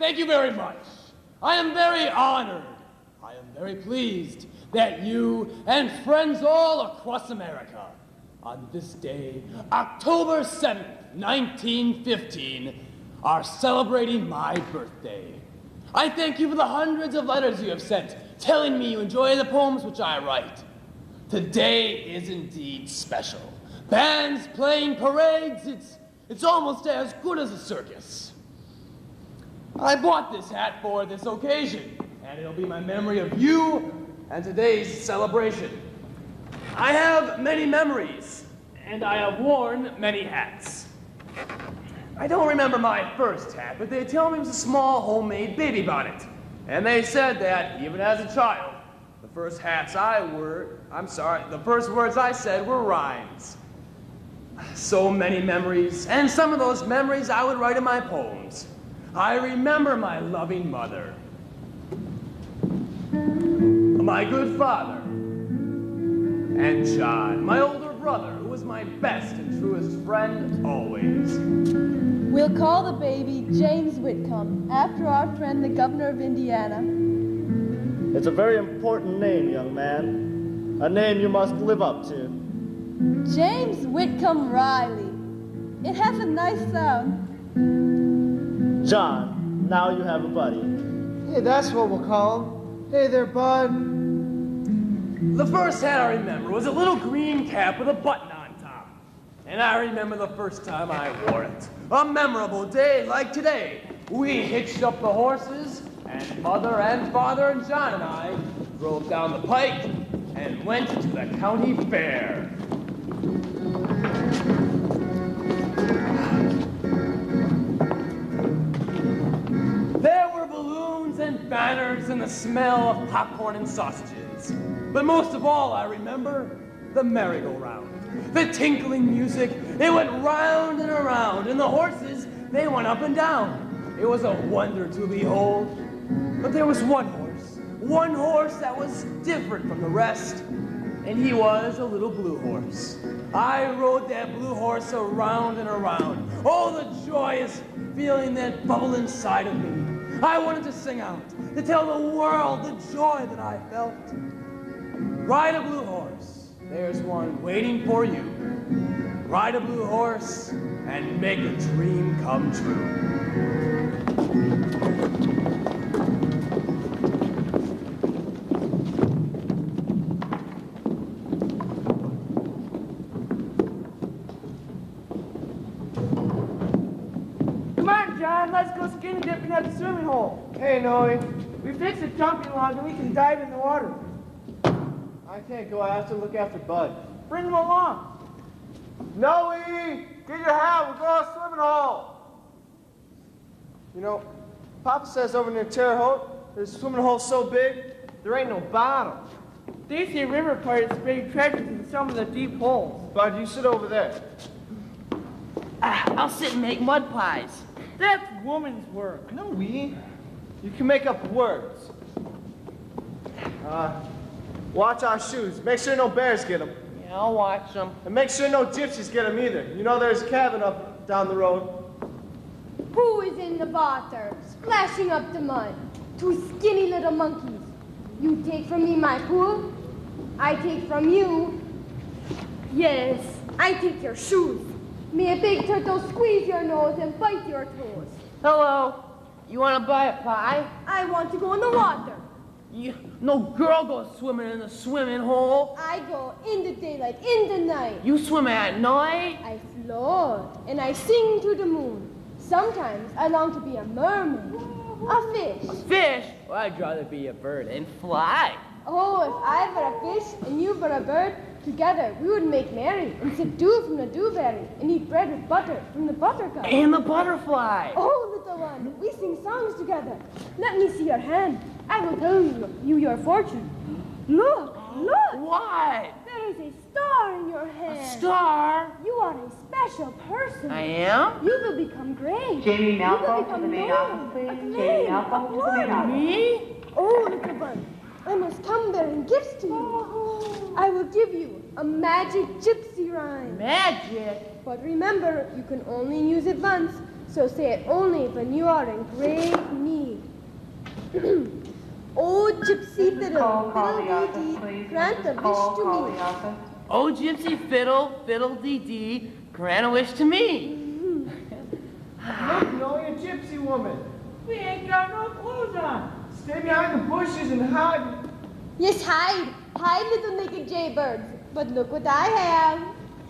Thank you very much. I am very honored. I am very pleased that you and friends all across America, on this day, October 7th, 1915, are celebrating my birthday. I thank you for the hundreds of letters you have sent, telling me you enjoy the poems which I write. Today is indeed special. Bands playing parades, it's almost as good as a circus. I bought this hat for this occasion, and it'll be my memory of you and today's celebration. I have many memories, and I have worn many hats. I don't remember my first hat, but they tell me it was a small homemade baby bonnet. And they said that, even as a child, the first words I said were rhymes. So many memories, and some of those memories I would write in my poems. I remember my loving mother, my good father, and John, my older brother, who was my best and truest friend always. We'll call the baby James Whitcomb, after our friend the governor of Indiana. It's a very important name, young man. A name you must live up to. James Whitcomb Riley. It has a nice sound. John, now you have a buddy. Hey, that's what we'll call him. Hey there, bud. The first hat I remember was a little green cap with a button on top. And I remember the first time I wore it. A memorable day like today. We hitched up the horses, and Mother and Father and John and I drove down the pike and went to the county fair. There were balloons and banners and the smell of popcorn and sausages. But most of all, I remember the merry-go-round. The tinkling music, it went round and around, and the horses, they went up and down. It was a wonder to behold. But there was one horse that was different from the rest, and he was a little blue horse. I rode that blue horse around and around. Oh, the joyous feeling that bubbled inside of me. I wanted to sing out, to tell the world the joy that I felt. Ride a blue horse, there's one waiting for you. Ride a blue horse and make a dream come true. Come on, John, let's go skinny dipping at the swimming hole. Hey, Noe. We fixed a jumping log and we can dive in the water. I can't go. I have to look after Bud. Bring him along. Noe! Get your hat. We're going to the swimming hole. You know, Papa says over near Terre Haute, there's a swimming hole so big, there ain't no bottom. They say river pirates buried treasures in some of the deep holes. Bud, you sit over there. I'll sit and make mud pies. That's woman's work. No, you can make up words. Watch our shoes. Make sure no bears get them. Yeah, I'll watch them. And make sure no gypsies get them either. You know there's a cabin up down the road. Who is in the water, splashing up the mud? Two skinny little monkeys. You take from me my pool, I take from you. Yes, I take your shoes. May a big turtle squeeze your nose and bite your toes. Hello. You want to buy a pie? I want to go in the water. No girl goes swimming in the swimming hole. I go in the daylight, in the night. You swim at night? I float and I sing to the moon. Sometimes I long to be a mermaid, a fish. A fish? Well, I'd rather be a bird and fly. Oh, if I were a fish and you were a bird, together we would make merry and sip dew from the dewberry and eat bread with butter from the buttercup. And the butterfly. Oh, little one, we sing songs together. Let me see your hand. I will tell you your fortune. Look, look. What? There is a star in your hand. A star? You are a special person. I am? You will become great. Jamie, now you will go to become the main known, office, please. acclaimed, Jamie, now go to the main applauded. office. Me? Oh, little one, I must come bearing gifts to you. I will give you a magic gypsy rhyme. Magic? But remember, you can only use it once, So say it only when you are in great need. Oh, gypsy fiddle, fiddle-dee-dee, grant a wish to me. Oh, gypsy fiddle, fiddle-dee-dee, grant a wish to me. Look, Noe, a gypsy woman. We ain't got no clothes on. Stay behind the bushes and hide. Yes, hide. Hide, little naked jaybirds. But look what I have.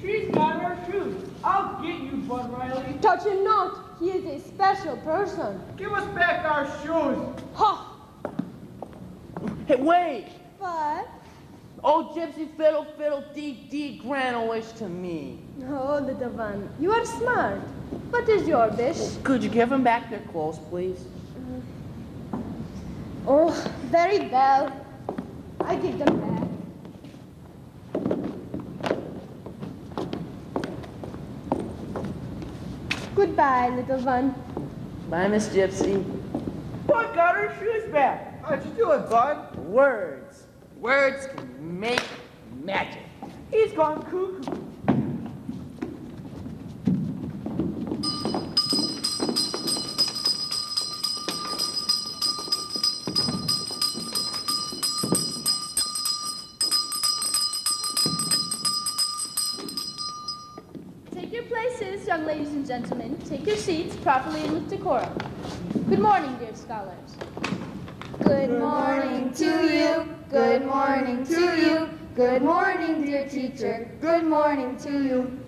She's got her shoes. I'll get you, Bud Riley. Touch him not. He is a special person. Give us back our shoes. Ha! Hey, wait! What? Oh, gypsy fiddle, fiddle-dee-dee, grant a wish to me. Oh, little one, you are smart. What is your wish? Could you give them back their clothes, please? Oh, very well. I give them back. Goodbye, little one. Bye, Miss Gypsy. Bud got her shoes back. How'd you do it, Bud? Words. Words can make magic. He's gone cuckoo. Take your places, young ladies and gentlemen. Take your seats properly and with decorum. Good morning, dear scholars. Good morning to you. Good morning to you. Good morning, dear teacher. Good morning to you.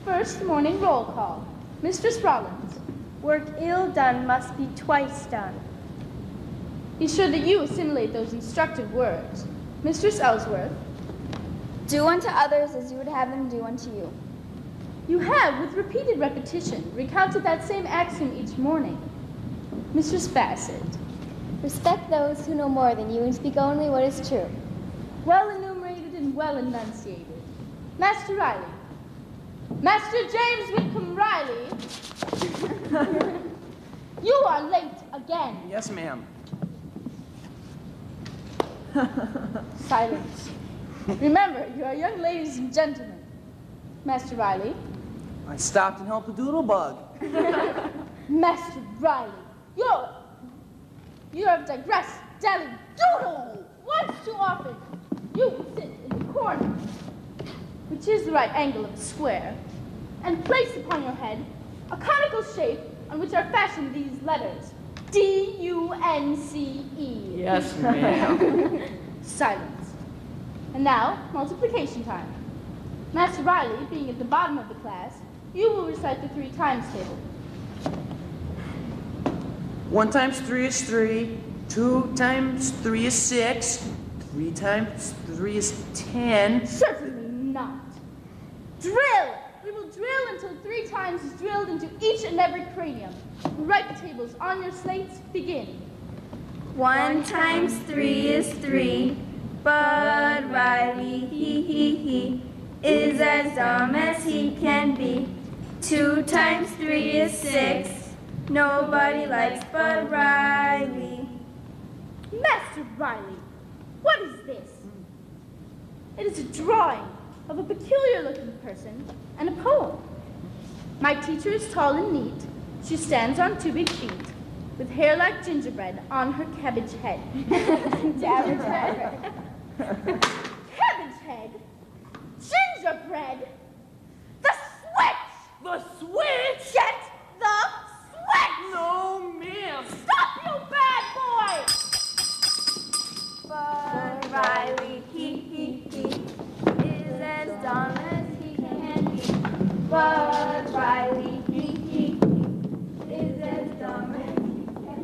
First, morning roll call. Mistress Rollins. Work ill done must be twice done. Be sure that you assimilate those instructive words. Mistress Ellsworth. Do unto others as you would have them do unto you. You have, with repeated repetition, recounted that same axiom each morning. Mistress Bassett. Respect those who know more than you and speak only what is true. Well enumerated and well enunciated. Master Riley. Master James Whitcomb Riley. You are late again. Yes, ma'am. Silence. Remember, you are young ladies and gentlemen. Master Riley. I stopped and helped a doodle bug. Master Riley. You have digressed, Dally Doodle! Once too often. You sit in the corner, which is the right angle of a square, and place upon your head a conical shape on which are fastened these letters. D-U-N-C-E. Yes, ma'am. Silence. And now, multiplication time. Master Riley, being at the bottom of the class, you will recite the 3 times table. 1 times 3 is 3. 2 times 3 is 6. 3 times 3 is 10. Certainly not. Drill! We will drill until 3 times is drilled into each and every cranium. Write the tables on your slates. Begin. 1 times 3 is 3. Bud Riley, he, is as dumb as he can be. 2 times 3 is 6. Nobody likes Bud Riley. Master Riley, what is this? It is a drawing of a peculiar-looking person and a poem. My teacher is tall and neat. She stands on 2 big feet, with hair like gingerbread on her cabbage head. Cabbage head. Cabbage head? Gingerbread? The switch! The switch? Get the switch! No, ma'am. Stop, you bad boy! Bud Riley, he, is as dumb as he can be. Bud Riley, he, is as dumb as he can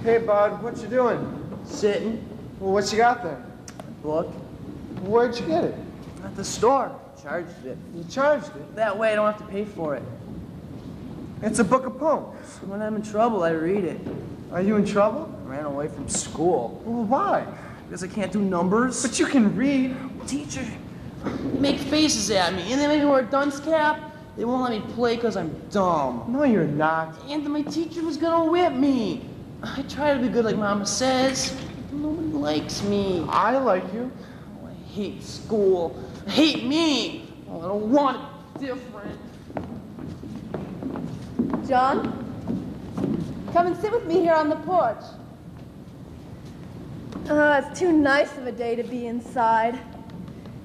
be. Hey, Bud, what you doing? Sitting. Well, what you got there? Book. Where'd you get it? At the store. Charged it. You charged it. That way I don't have to pay for it. It's a book of poems. When I'm in trouble, I read it. Are you in trouble? I ran away from school. Well, why? Because I can't do numbers. But you can read. Teacher, make faces at me, and they make me wear a dunce cap. They won't let me play because I'm dumb. No, you're not. And my teacher was gonna whip me. I try to be good like Mama says. But nobody likes me. I like you. Oh, I hate school. I hate me. Oh, I don't want it different. John, come and sit with me here on the porch. Oh, it's too nice of a day to be inside.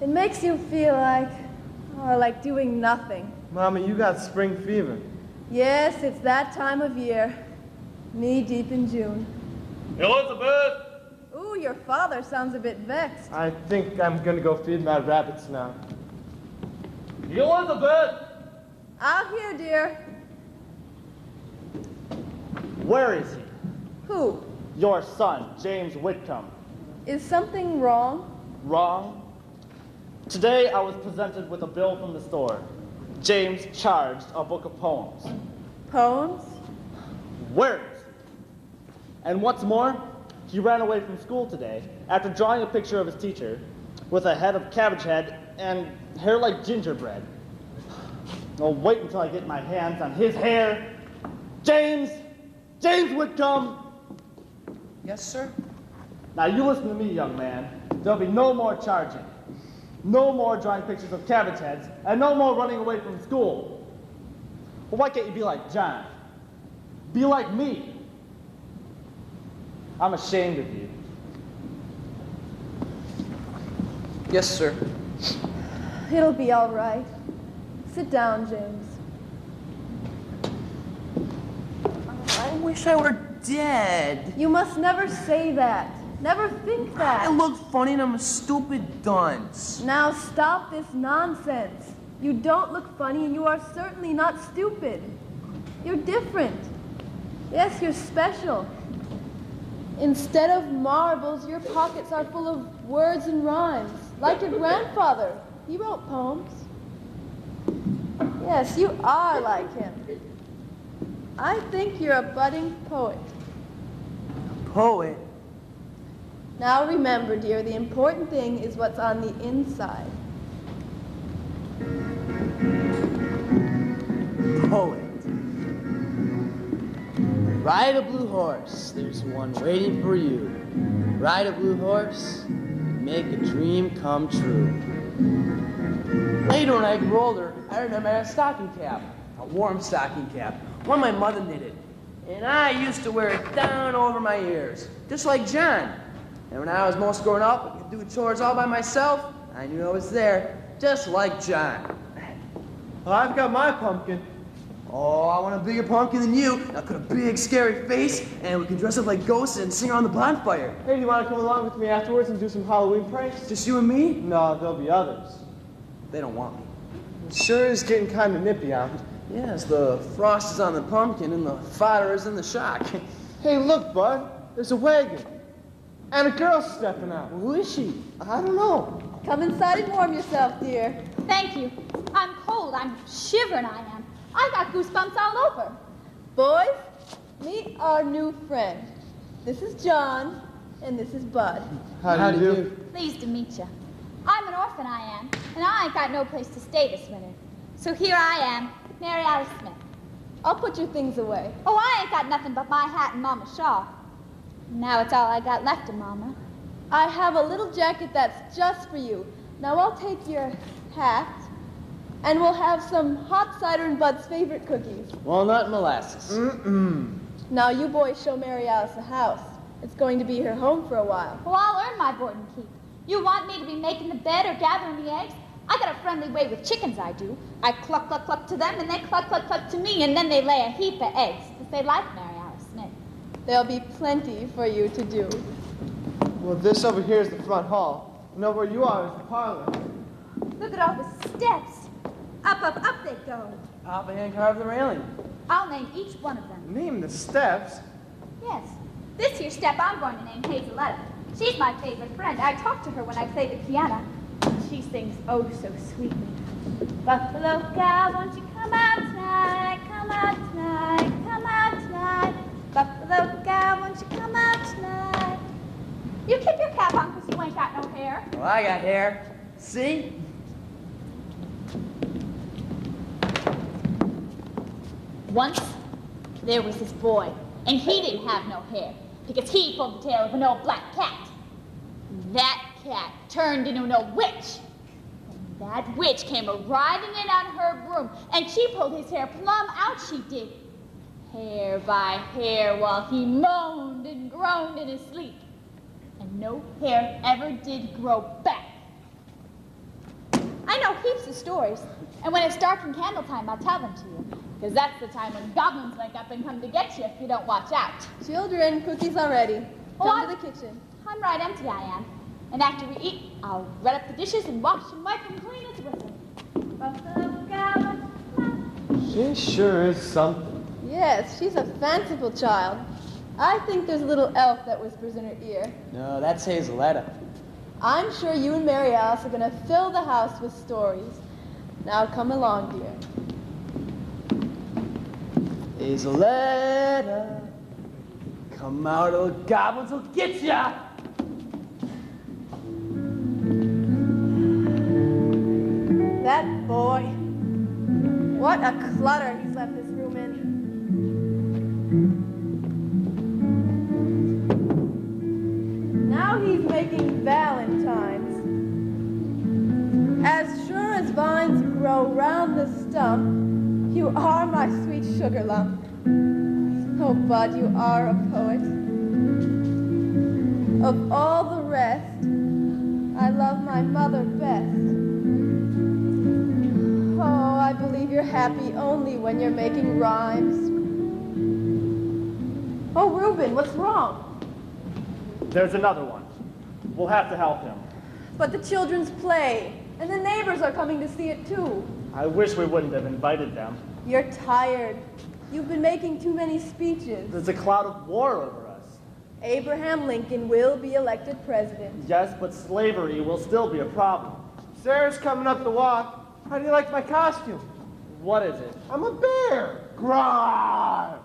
It makes you feel like doing nothing. Mama, you got spring fever. Yes, it's that time of year. Knee deep in June. Elizabeth! Ooh, your father sounds a bit vexed. I think I'm gonna go feed my rabbits now. Elizabeth! Out here, dear. Where is he? Who? Your son, James Whitcomb. Is something wrong? Wrong? Today I was presented with a bill from the store. James charged a book of poems. Poems? Where is he? And what's more, he ran away from school today after drawing a picture of his teacher with a head of cabbage head and hair like gingerbread. I'll wait until I get my hands on his hair. James! James Whitcomb! Yes, sir? Now you listen to me, young man. There'll be no more charging. No more drawing pictures of cabbage heads, and no more running away from school. Well, why can't you be like John? Be like me. I'm ashamed of you. Yes, sir. It'll be all right. Sit down, James. I wish I were dead. You must never say that. Never think that. I look funny and I'm a stupid dunce. Now stop this nonsense. You don't look funny and you are certainly not stupid. You're different. Yes, you're special. Instead of marbles, your pockets are full of words and rhymes. Like your grandfather. He wrote poems. Yes, you are like him. I think you're a budding poet. Poet? Now remember, dear, the important thing is what's on the inside. Poet. Ride a blue horse, there's one waiting for you. Ride a blue horse, make a dream come true. Later when I grew older, I remember I had a stocking cap, a warm stocking cap, one my mother knitted. And I used to wear it down over my ears, just like John. And when I was most grown up, I could do chores all by myself, I knew I was there, just like John. Well, I've got my pumpkin. Oh, I want a bigger pumpkin than you. Now cut a big, scary face, and we can dress up like ghosts and sing around the bonfire. Hey, do you want to come along with me afterwards and do some Halloween pranks? Just you and me? No, there'll be others. They don't want me. It sure is getting kind of nippy out. Yes, the frost is on the pumpkin and the fire is in the shock. Hey, look, Bud. There's a wagon. And a girl stepping out. Who is she? I don't know. Come inside and warm yourself, dear. Thank you. I'm cold. I'm shivering, I am. I got goosebumps all over. Boys, meet our new friend. This is John, and this is Bud. How do you do? Pleased to meet you. I'm an orphan, I am, and I ain't got no place to stay this winter. So here I am, Mary Alice Smith. I'll put your things away. Oh, I ain't got nothing but my hat and Mama's shawl. Now it's all I got left of Mama. I have a little jacket that's just for you. Now I'll take your hat, and we'll have some hot cider and Bud's favorite cookies. Walnut and molasses. Now you boys show Mary Alice the house. It's going to be her home for a while. Well, I'll earn my board and keep. You want me to be making the bed or gathering the eggs? I got a friendly way with chickens, I do. I cluck, cluck, cluck to them, and they cluck, cluck, cluck to me, and then they lay a heap of eggs, because they like Mary Alice Smith. There'll be plenty for you to do. Well, this over here is the front hall. And over where you are is the parlor. Look at all the steps. Up, up, up they go. Papa hand carved the railing. I'll name each one of them. Name the steps. Yes. This here step I'm going to name Hazeletta. She's my favorite friend. I talk to her when I play the piano. She sings oh so sweetly. Buffalo cow, won't you come out tonight? Come out tonight, come out tonight. Buffalo cow, won't you come out tonight? You keep your cap on because you ain't got no hair. Well, I got hair. See? Once, there was this boy, and he didn't have no hair, because he pulled the tail of an old black cat. That cat turned into an old witch. And That witch came a-riding in on her broom, and she pulled his hair plumb out, she did. Hair by hair, while he moaned and groaned in his sleep. And no hair ever did grow back. I know heaps of stories, and when it's dark in candle time, I'll tell them to you. Because that's the time when goblins wake up and come to get you if you don't watch out. Children, cookies are ready. Come to the kitchen. I'm right empty, I am. And after we eat, I'll run up the dishes and wash and wipe them clean as a whistle. She sure is something. Yes, she's a fanciful child. I think there's a little elf that whispers in her ear. No, that's Hazeletta. I'm sure you and Mary Alice are going to fill the house with stories. Now come along, dear. Hazeletta, come out or the goblins will get ya! That boy. What a clutter he's left this room in. Now he's making valentines. As sure as vines grow round the stump, you are my sweet sugar lump. Oh, Bud, you are a poet. Of all the rest, I love my mother best. Oh, I believe you're happy only when you're making rhymes. Oh, Reuben, what's wrong? There's another one. We'll have to help him. But the children's play, and the neighbors are coming to see it too. I wish we wouldn't have invited them. You're tired. You've been making too many speeches. There's a cloud of war over us. Abraham Lincoln will be elected president. Yes, but slavery will still be a problem. Sarah's coming up the walk. How do you like my costume? What is it? I'm a bear. Grawr!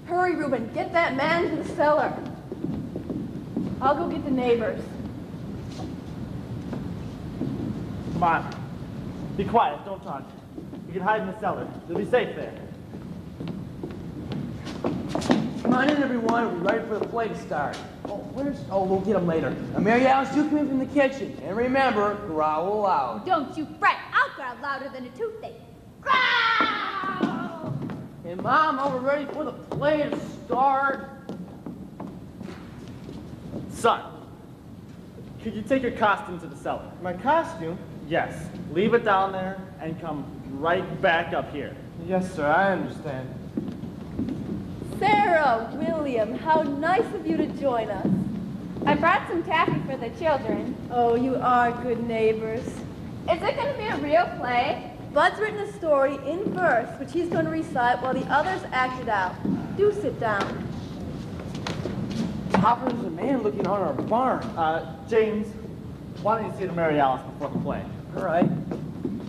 Hurry, Reuben, get that man to the cellar. I'll go get the neighbors. Come on. Be quiet, don't talk. You can hide in the cellar. You'll be safe there. Come on in, everyone. We're ready for the play to start. We'll get them later. Now, Mary Alice, you come in from the kitchen. And remember, growl loud. Don't you fret. I'll growl louder than a toothache. Growl! Hey, Mom, are we ready for the play to start? Son, could you take your costume to the cellar? My costume? Yes. Leave it down there and come right back up here. Yes, sir, I understand. Sarah, William, how nice of you to join us. I brought some taffy for the children. Oh, you are good neighbors. Is it going to be a real play? Bud's written a story in verse, which he's going to recite while the others act it out. Do sit down. Papa, there's a man looking on our barn. James, why don't you see to Mary Alice before the play? All right.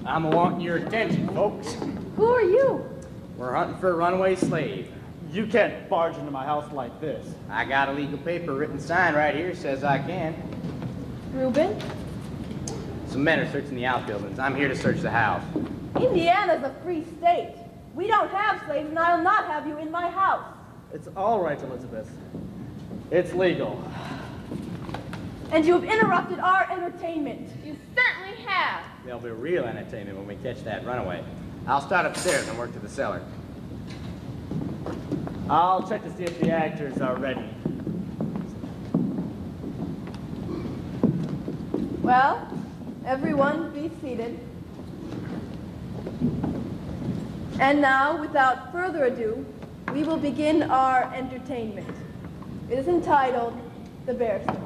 I'm wanting your attention, folks. Who are you? We're hunting for a runaway slave. You can't barge into my house like this. I got a legal paper written sign right here says I can. Reuben? Some men are searching the outbuildings. I'm here to search the house. Indiana's a free state. We don't have slaves, and I'll not have you in my house. It's all right, Elizabeth. It's legal. And you've interrupted our entertainment. You certainly have. There'll be real entertainment when we catch that runaway. I'll start upstairs and work to the cellar. I'll check to see if the actors are ready. Well, everyone be seated. And now, without further ado, we will begin our entertainment. It is entitled The Bear Story.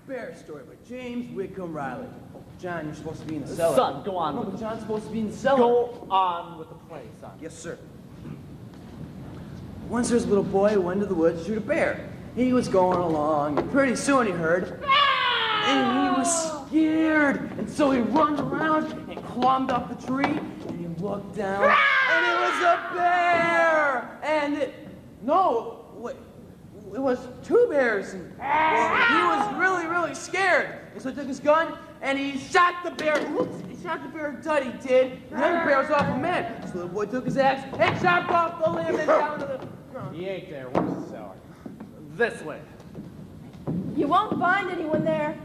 Bear Story by James Whitcomb Riley. Oh, John, you're supposed to be in the cellar. Son, go on. No, but John's supposed to be in the cellar. Go on with the play, son. Yes, sir. Once there was a little boy who went to the woods to shoot a bear. He was going along, and pretty soon he heard, and he was scared. And so he runs around and climbed up the tree, and he looked down, and it was a bear. And it was two bears. And, well, he was really, really scared. And so he took his gun, and he shot the bear. Oops, he shot the bear dead, he did. And the other bear was off a man. So the little boy took his axe and chopped off the limb and down to the ground. He ain't there. Where's the cellar? This way. You won't find anyone there.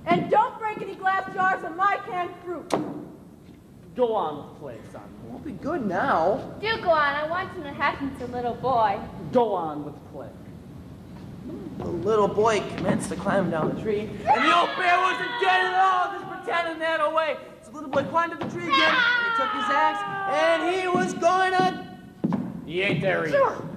And don't break any glass jars of my canned fruit. Go on with play, son. It won't be good now. Do go on. I want something to happen to little boy. Go on with play. The little boy commenced to climb down the tree, and the old bear wasn't getting it all, just pretending that away. So the little boy climbed up the tree again, and he took his axe, and he was going to... He ain't there either. Sure.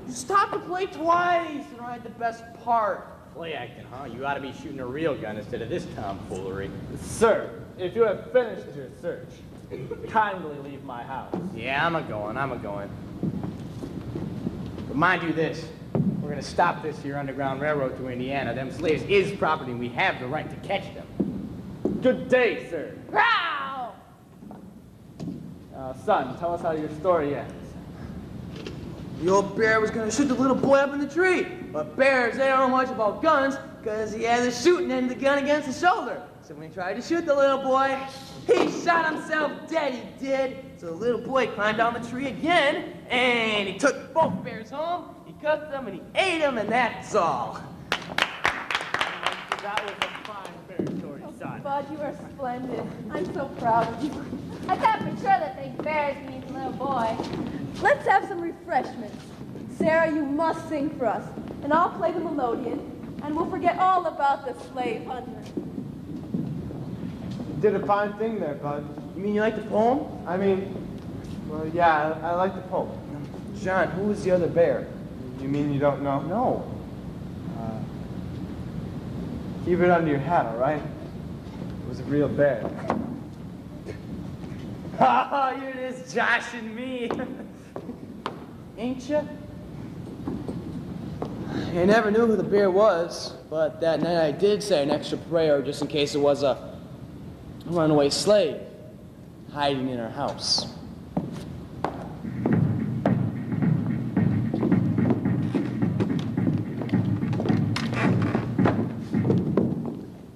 You stopped to play twice, and I had the best part. Play acting, huh? You ought to be shooting a real gun instead of this tomfoolery. Sir, if you have finished your search, kindly leave my house. Yeah, I'm a-going. But mind you this, we're gonna stop this here Underground Railroad to Indiana. Them slaves is property, and we have the right to catch them. Good day, sir. Growl! Son, tell us how your story ends. The old bear was going to shoot the little boy up in the tree, but bears, they don't know much about guns, because he had the shooting end of the gun against the shoulder. So when he tried to shoot the little boy, he shot himself dead, he did. So the little boy climbed down the tree again, and he took both bears home, he cooked them, and he ate them, and that's all. That was a fine bear story, son. Bud, you are splendid. I'm so proud of you. I thought for sure that they bears means little boy. Let's have some refreshments. Sarah, you must sing for us, and I'll play the melodeon, and we'll forget all about the slave hunter. You did a fine thing there, Bud. You mean you like the poem? I mean, well, yeah, I like the poem. John, who was the other bear? You mean you don't know? No. Keep it under your hat, all right? It was a real bear. Oh, you're just joshing me. Ain't you? I never knew who the bear was, but that night I did say an extra prayer just in case it was a runaway slave hiding in our house.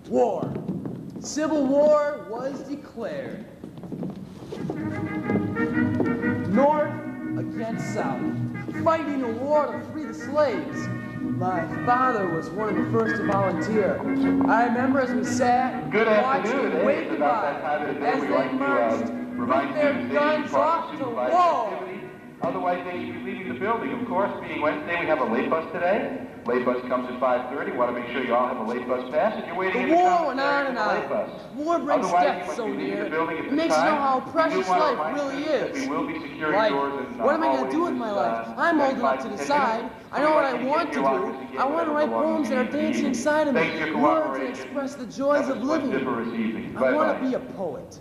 War. Civil war was declared. North against South, fighting a war to free the slaves. My father was one of the first to volunteer. I remember as we sat Good watching afternoon. and It's waiting about by that time of the day as we they like to marched remind with their students guns off to supervised war. activity. Otherwise, they should be leaving the building. Of course, being Wednesday, we have a late bus today. Late bus comes at 5:30. Want to make sure you all have a late bus pass. If you're waiting in The the war went on commissary and for the late on. bus. War brings Otherwise, you death must so be leaving near. the building at It this makes you know time. how We do precious want to life remind really students that is. we will be securing Like, doors and what am I going to hallways do with as, my life? I'm old enough to 25 decide. I know what I want to do. I want to write poems that are dancing inside of me. Thanks for your Words that cooperation. express the joys That of was living. different this evening. I want Bye-bye. to be a poet.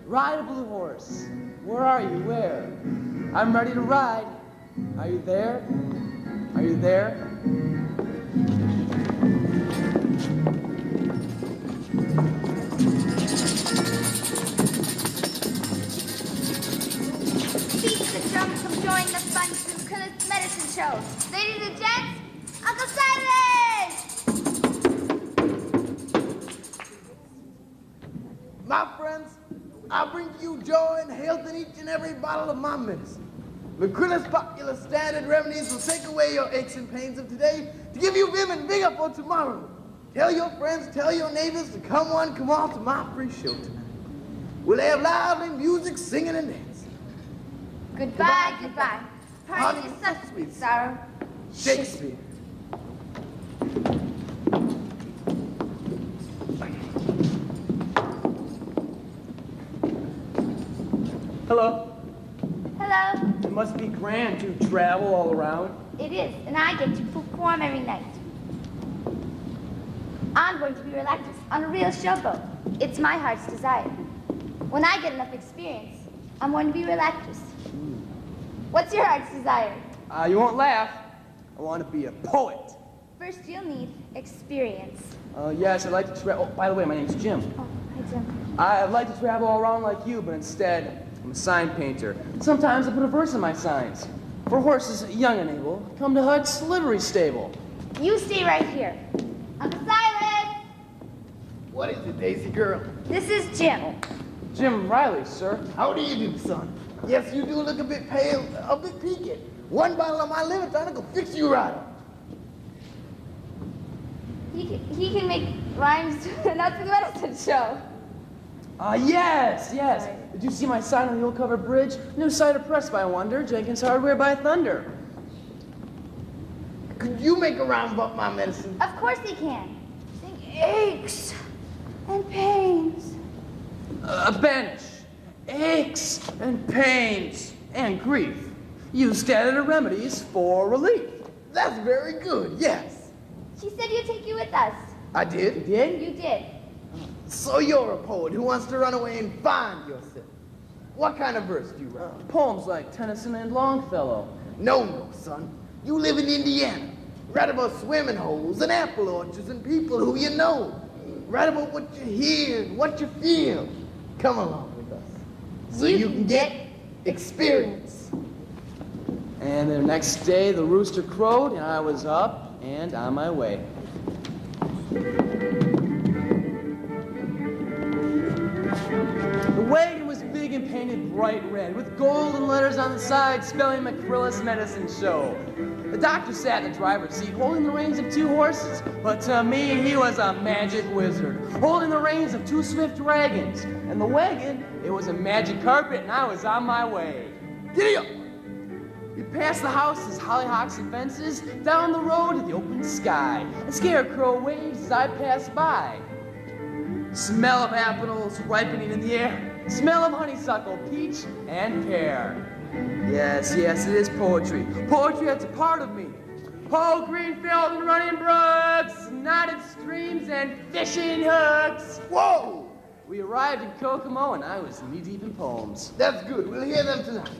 Ride a blue horse. Where are you? Where? I'm ready to ride. Are you there? Are you there? Beat the drum, come join the fun to Philip's medicine show. Ladies and gents, Uncle Silas! My friends, I bring to you joy and health in each and every bottle of my medicine. McCrillis Popular Standard Remedies will take away your aches and pains of today to give you vim and vigor for tomorrow. Tell your friends, tell your neighbors to come on to my free show tonight. We'll have lively music, singing, and dancing. Goodbye, goodbye. Parties is such sweet sorrow. Shakespeare. Hello. Hello. It must be grand to travel all around. It is, and I get to perform every night. I'm going to be relaxed on a real showboat. It's my heart's desire. When I get enough experience, I'm going to be relaxed. What's your heart's desire? You won't laugh. I want to be a poet. First, you'll need experience. Yes, I'd like to travel. Oh, by the way, my name's Jim. Oh, hi, Jim. I'd like to travel all around like you, but instead, I'm a sign painter. Sometimes I put a verse in my signs. For horses young and able, come to Hud's livery stable. You stay right here. Uncle Silas! What is it, Daisy girl? This is Jim. Jim Riley, sir. How do you do, son? Yes, you do look a bit pale, a bit peaked. One bottle of my liver tonic will fix you right up. He can make rhymes to announce the medicine show. Yes. Did you see my sign on the old covered bridge? New cider press by Wonder, Jenkins Hardware by Thunder. Could you make a rhyme about my medicine? Of course he can. Sing aches and pains. Banish aches and pains and grief. Use standard remedies for relief. That's very good, yes. She said you'd take you with us. I did. You did? You did. So you're a poet who wants to run away and find yourself. What kind of verse do you write? Poems like Tennyson and Longfellow. No, son. You live in Indiana. Write about swimming holes and apple orchards and people who you know. Write about what you hear and what you feel. Come along with us so you can get experience. And the next day, the rooster crowed, and I was up and on my way. The wagon was big and painted bright red, with golden letters on the side spelling McCrillis Medicine Show. The doctor sat in the driver's seat, holding the reins of 2 horses, but to me, he was a magic wizard, holding the reins of 2 swift dragons. And the wagon, it was a magic carpet, and I was on my way. Giddy up! We passed the houses, hollyhocks and fences, down the road to the open sky. A scarecrow waves as I passed by. Smell of apples ripening in the air. Smell of honeysuckle, peach, and pear. Yes, it is poetry. Poetry that's a part of me. Oh, green fields and running brooks, knotted streams and fishing hooks. Whoa! We arrived in Kokomo and I was knee-deep in poems. That's good. We'll hear them tonight.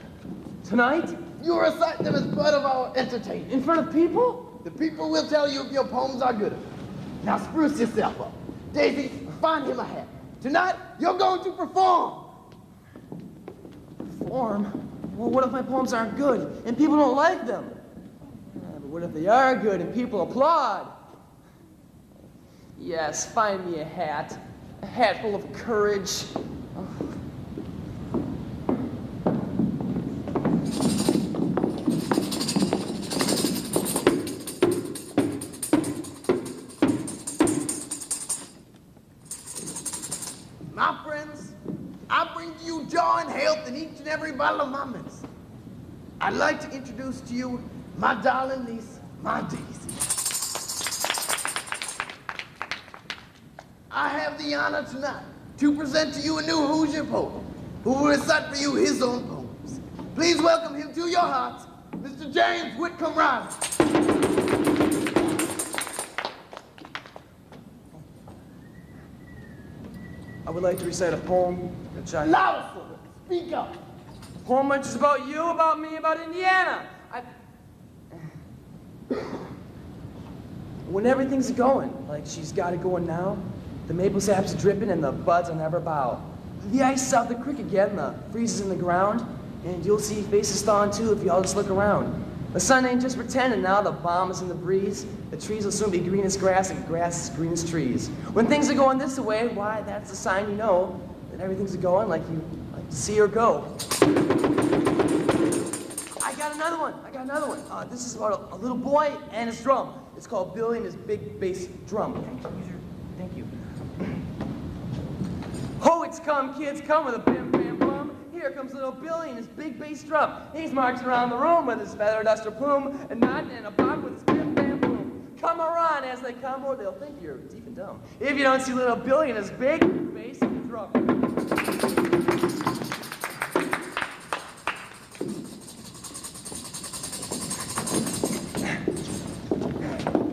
Tonight? You recite them as part of our entertainment. In front of people? The people will tell you if your poems are good. Now spruce yourself up. Daisy, find him a hat. Tonight, you're going to perform. Perform? Well, what if my poems aren't good and people don't like them? But what if they are good and people applaud? Yes, find me a hat full of courage. My friends, I bring to you joy and health in each and every bottle of my medicine. I'd like to introduce to you my darling niece, my Daisy. I have the honor tonight to present to you a new Hoosier poet who will recite for you his own poems. Please welcome him to your hearts, Mr. James Whitcomb Riley. I would like to recite a poem which I... Louder, sir. Speak up. A poem which is about you, about me, about Indiana. When everything's going, like she's got it going now, the maple sap's dripping and the buds will never bow. The ice out the creek again, the freezes in the ground, and you'll see faces thawing too if you all just look around. The sun ain't just pretending now, the bomb is in the breeze. The trees will soon be green as grass and grass as green as trees. When things are going this way, why, that's a sign you know that everything's going like you like to see or go. I got another one. This is about a little boy and his drum. It's called Billy and his big bass drum. Thank you. Oh, it's come, kids, come with a bim bam bum. Here comes little Billy and his big bass drum. He's marching around the room with his feather duster plume and nodding in a box with his bim bam boom. Come around as they come, or they'll think you're deep and dumb if you don't see little Billy and his big bass drum.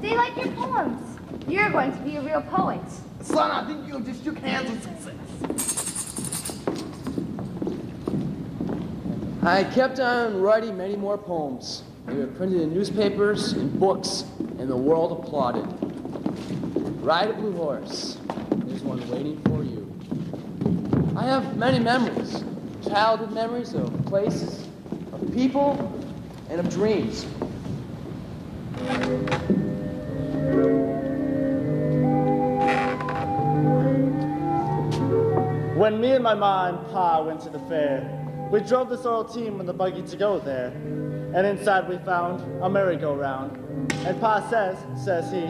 They like your poems. You're going to be a real poet. Son, I think you just shook hands with success. I kept on writing many more poems. They were printed in newspapers and books, and the world applauded. Ride a blue horse. There's one waiting for you. I have many memories. Childhood memories of places, of people, and of dreams. When me and my ma and pa went to the fair, we drove the sorrel team in the buggy to go there. And inside we found a merry-go-round. And pa says he,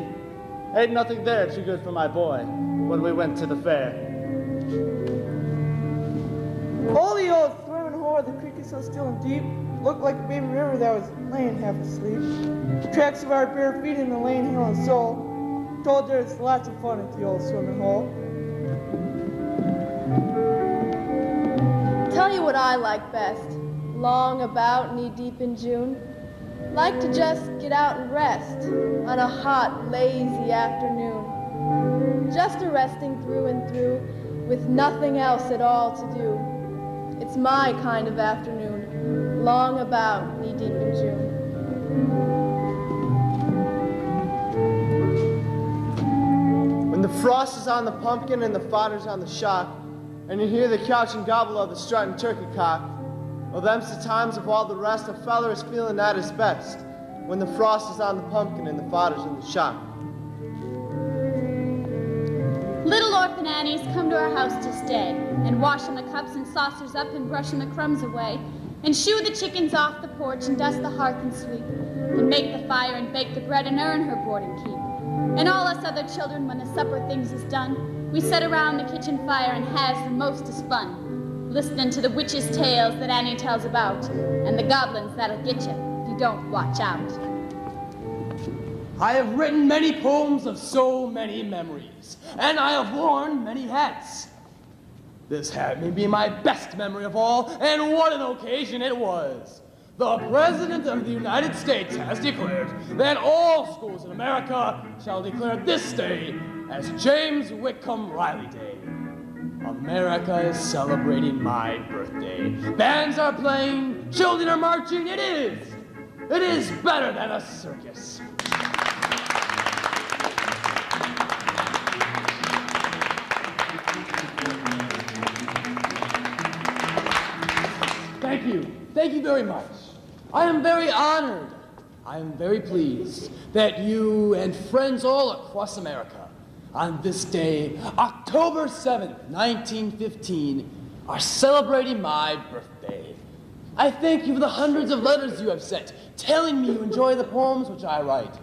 Ain't nothing there too good for my boy when we went to the fair. Holy old swimming hole, the creek is so still and deep. Looked like a baby river that was laying half asleep. Tracks of our bare feet in the lane, heel and sole. Told there's lots of fun at the old swimming hole. Tell you what I like best. Long about knee-deep in June. Like to just get out and rest on a hot, lazy afternoon. Just a resting through and through with nothing else at all to do. It's my kind of afternoon, long about knee-deep in June. When the frost is on the pumpkin and the fodder's on the shock, and you hear the couching gobble of the strutting turkey cock, well, them's the times of all the rest a feller is feeling at his best, when the frost is on the pumpkin and the fodder's in the shock. Little orphan Annies come to our house to stay, and washing the cups and saucers up and brushing the crumbs away, and shoo the chickens off the porch and dust the hearth and sweep, and make the fire and bake the bread and earn her board and keep. And all us other children, when the supper things is done, we sit around the kitchen fire and has the mostest fun, listening to the witches' tales that Annie tells about, and the goblins that'll get you if you don't watch out. I have written many poems of so many memories, and I have worn many hats. This hat may be my best memory of all, and what an occasion it was. The President of the United States has declared that all schools in America shall declare this day as James Whitcomb Riley Day. America is celebrating my birthday. Bands are playing, children are marching. It is better than a circus. Thank you very much. I am very honored. I am very pleased that you and friends all across America on this day, October 7th, 1915, are celebrating my birthday. I thank you for the hundreds of letters you have sent, telling me you enjoy the poems which I write.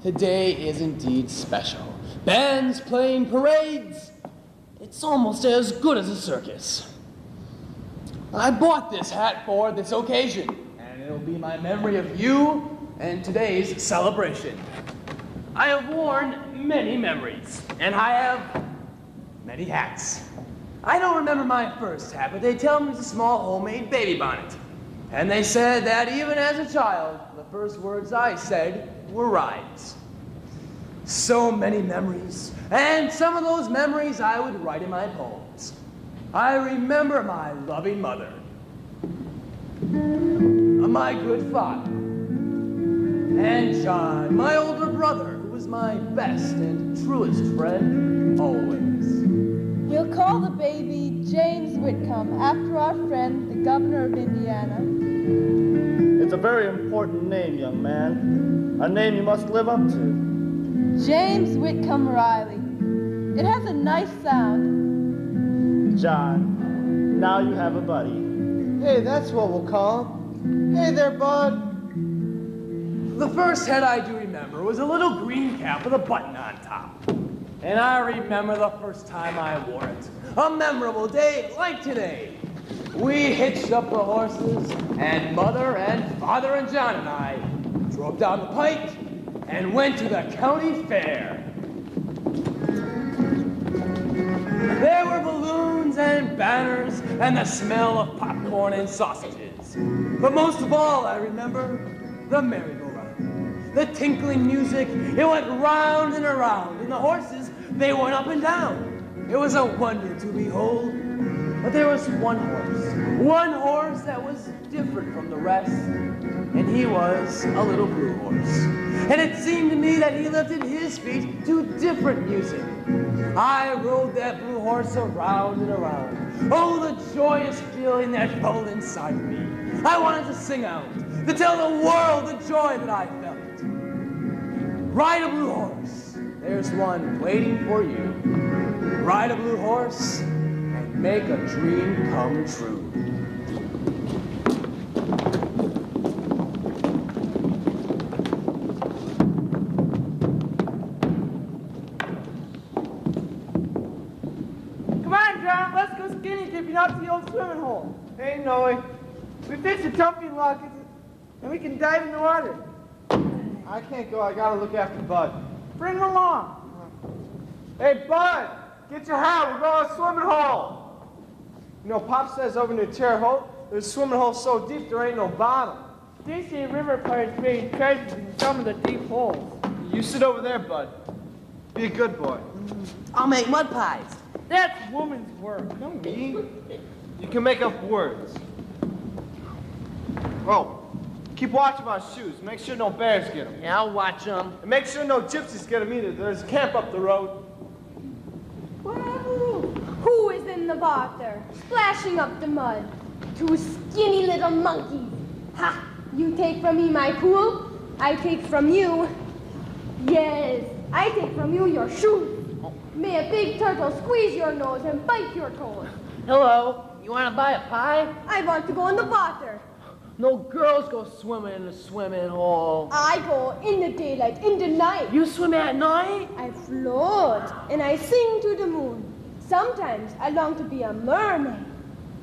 Today is indeed special. Bands playing parades. It's almost as good as a circus. I bought this hat for this occasion, and it'll be my memory of you and today's celebration. I have worn many memories, and I have many hats. I don't remember my first hat, but they tell me it's a small homemade baby bonnet. And they said that even as a child, the first words I said were rhymes. So many memories, and some of those memories I would write in my poems. I remember my loving mother, my good father, and John, my older brother, who was my best and truest friend always. We'll call the baby James Whitcomb after our friend, the governor of Indiana. It's a very important name, young man. A name you must live up to. James Whitcomb Riley. It has a nice sound. John, now you have a buddy. Hey, that's what we'll call him. Hey there, bud. The first hat I do remember was a little green cap with a button on top. And I remember the first time I wore it. A memorable day like today. We hitched up the horses, and Mother and Father and John and I drove down the pike and went to the county fair. There were balloons and banners and the smell of popcorn and sausages. But most of all, I remember the merry-go-round. The tinkling music, it went round and around, and the horses, they went up and down. It was a wonder to behold. But there was one horse that was different from the rest, and he was a little blue horse. And it seemed to me that he lifted his feet to different music. I rode that blue horse around and around. Oh, the joyous feeling that felt inside me. I wanted to sing out, to tell the world the joy that I felt. Ride a blue horse, there's one waiting for you. Ride a blue horse and make a dream come true. Noe. We fixed the tumping lock and we can dive in the water. I can't go. I gotta look after Bud. Bring him along. Hey, Bud! Get your hat. We're going to a swimming hole. You know, Pop says over near Terre Haute, there's a swimming hole so deep there ain't no bottom. They say river pirates buried treasures in some of the deep holes. You sit over there, Bud. Be a good boy. I'll make mud pies. That's woman's work. No, me. You can make up words. Oh, keep watch of our shoes. Make sure no bears get them. Yeah, I'll watch them. And make sure no gypsies get them either. There's a camp up the road. Who is in the water, splashing up the mud? Two skinny little monkeys. Ha! You take from me my pool, I take from you. Yes, I take from you your shoes. May a big turtle squeeze your nose and bite your toes. Hello, you want to buy a pie? I want to go in the water. No girls go swimming in the swimming hole. I go in the daylight, in the night. You swim at night? I float and I sing to the moon. Sometimes I long to be a mermaid,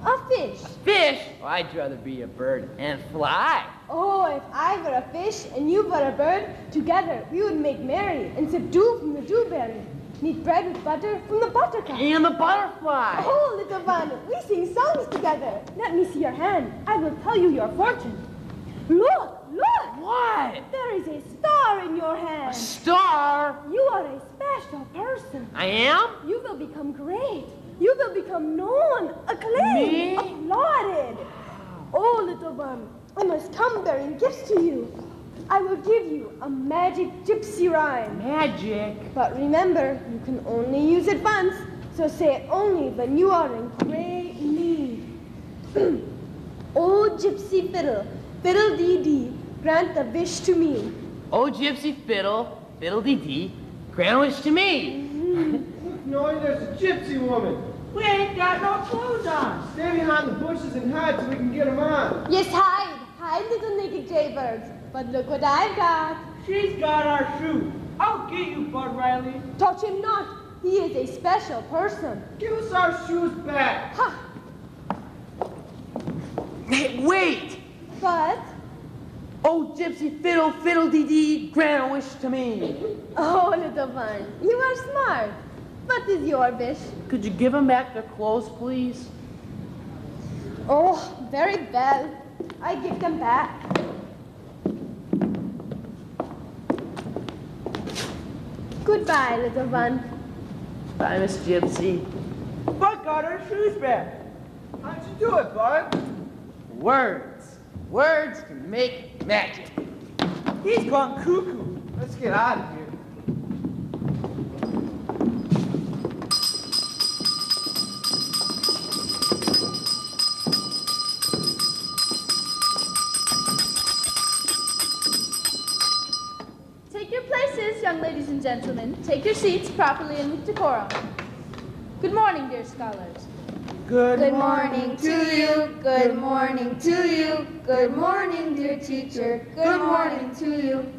a fish. Fish? Oh, I'd rather be a bird and fly. Oh, if I were a fish and you were a bird, together we would make merry and sip dew from the dewberry. Knead bread with butter from the buttercup. And the butterfly. Oh, little one, we sing songs together. Let me see your hand. I will tell you your fortune. Look, look. What? There is a star in your hand. A star? You are a special person. I am? You will become great. You will become known, acclaimed, Me? applauded. Oh, little one, I must come bearing gifts to you. I will give you a magic gypsy rhyme. Magic? But remember, you can only use it once, so say it only when you are in great need. Oh, gypsy fiddle, fiddle-dee-dee, grant a wish to me. Oh, gypsy fiddle, fiddle-dee-dee, grant a wish to me. No, there's a gypsy woman. We ain't got no clothes on. Stay behind the bushes and hide so we can get them on. Yes, hide, little naked jaybirds. But look what I've got. She's got our shoes. I'll get you, Bud Riley. Touch him not. He is a special person. Give us our shoes back. Ha! Hey, wait! But, Oh, gypsy fiddle, fiddle-dee-dee, grant a wish to me. oh, little one, you are smart. What is your wish? Could you give him back their clothes, please? Oh, very well. I give them back. Goodbye, little one. Bye, Miss Gypsy. Bud got our shoes back. How'd you do it, Bud? Words. Words can make magic. He's gone cuckoo. Let's get out of here. Take your places, young ladies and gentlemen. Take your seats properly and with decorum. Good morning, dear scholars. Good morning to you, good morning to you, good morning, dear teacher, good morning to you.